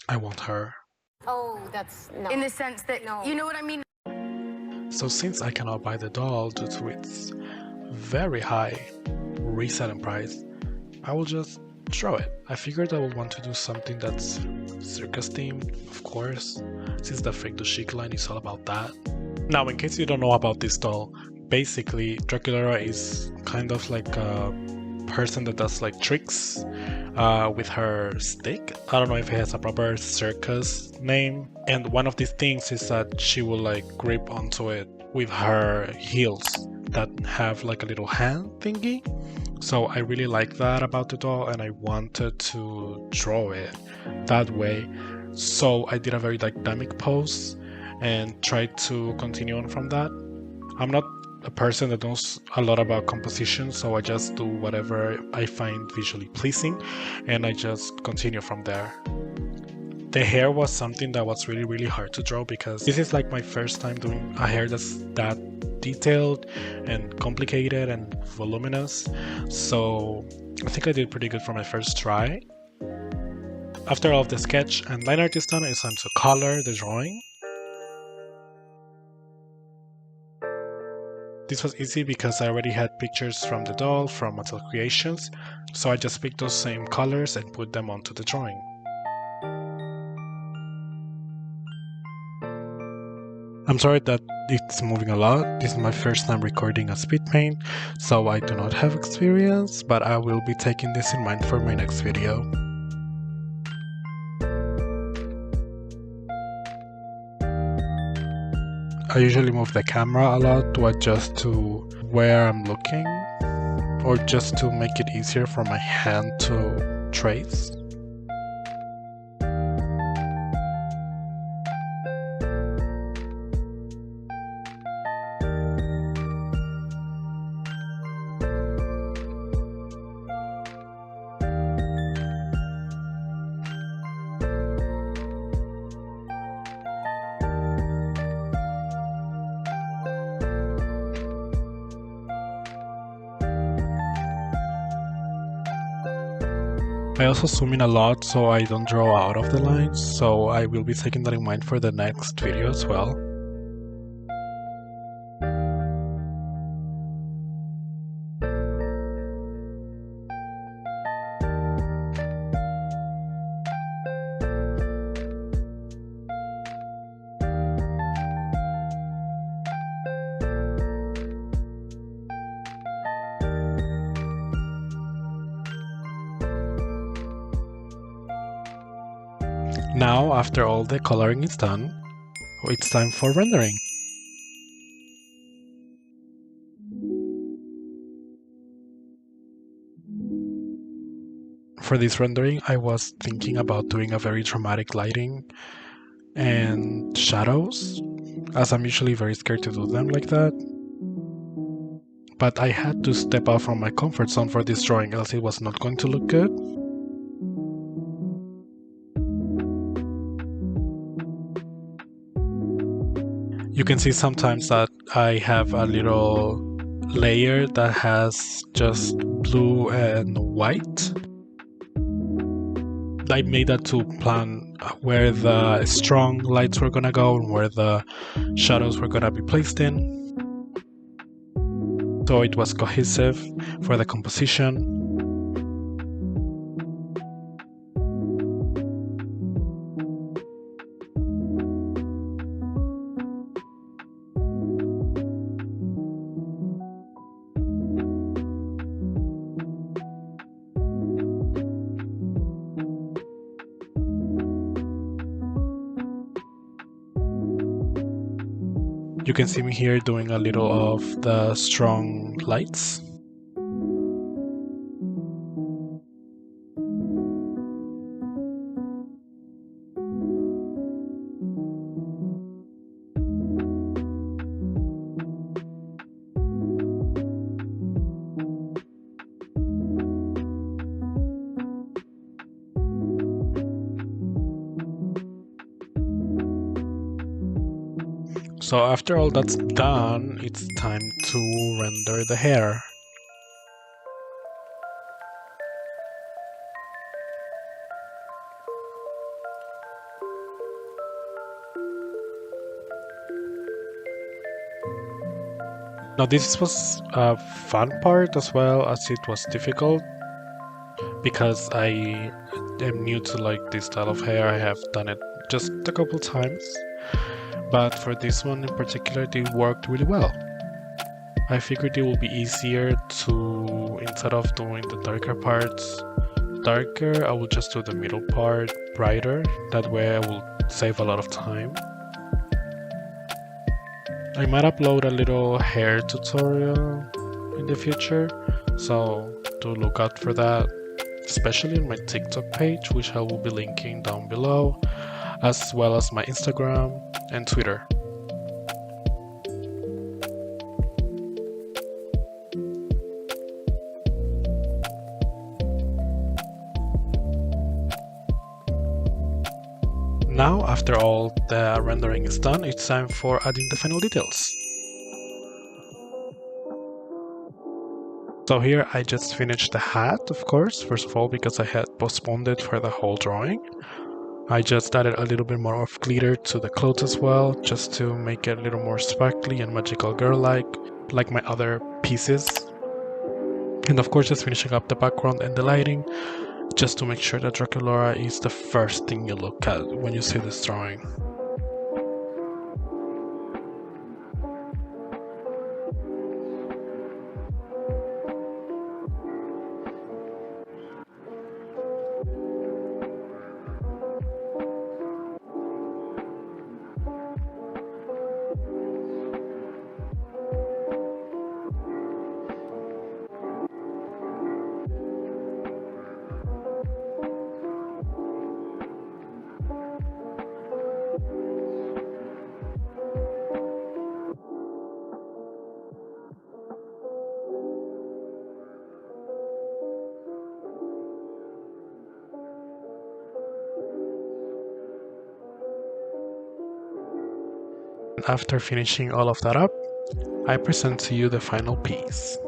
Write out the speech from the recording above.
I want her. Oh, that's no. In the sense that, No. you know what I mean? So since I cannot buy the doll due to its very high reselling price, I will just draw it. I figured I would want to do something that's circus themed, of course, since the Fake to Chic line is all about that. Now, in case you don't know about this doll, basically Draculaura is kind of like a person that does like tricks with her stick. I don't know if it has a proper circus name. And one of these things is that she will like grip onto it with her heels that have like a little hand thingy. So I really like that about the doll and I wanted to draw it that way. So I did a very dynamic pose and tried to continue on from that. I'm not a person that knows a lot about composition, so I just do whatever I find visually pleasing and I just continue from there. The hair was something that was really hard to draw because this is like my first time doing a hair that's that detailed and complicated and voluminous, so I think I did pretty good for my first try. After all of the sketch and line art is done, it's time to color the drawing. This was easy because I already had pictures from the doll from Mattel Creations, so I just picked those same colors and put them onto the drawing. I'm sorry that it's moving a lot. This is my first time recording a Speedpaint, so I do not have experience, but I will be taking this in mind for my next video. I usually move the camera a lot to adjust to where I'm looking, or just to make it easier for my hand to trace. I also zoom in a lot so I don't draw out of the lines, so I will be taking that in mind for the next video as well. Now, after all the coloring is done, it's time for rendering. For this rendering, I was thinking about doing a very dramatic lighting and shadows, as I'm usually very scared to do them like that. But I had to step out from my comfort zone for this drawing, else it was not going to look good. You can see sometimes that I have a little layer that has just blue and white. I made that to plan where the strong lights were gonna go and where the shadows were gonna be placed in. So it was cohesive for the composition. You can see me here doing a little of the strong lights. So after all that's done, it's time to render the hair. Now this was a fun part as well as it was difficult because I am new to like this style of hair. I have done it just a couple times, but for this one in particular, it worked really well. I figured it would be easier to, instead of doing the darker parts darker, I will just do the middle part brighter. That way I will save a lot of time. I might upload a little hair tutorial in the future, so do look out for that, especially on my TikTok page, which I will be linking down below, as well as my Instagram and Twitter. Now, after all the rendering is done, it's time for adding the final details. So here I just finished the hat, of course, first of all, because I had postponed it for the whole drawing. I just added a little bit more of glitter to the clothes as well, just to make it a little more sparkly and magical girl-like, like my other pieces. And of course, just finishing up the background and the lighting, just to make sure that Draculaura is the first thing you look at when you see this drawing. After finishing all of that up, I present to you the final piece.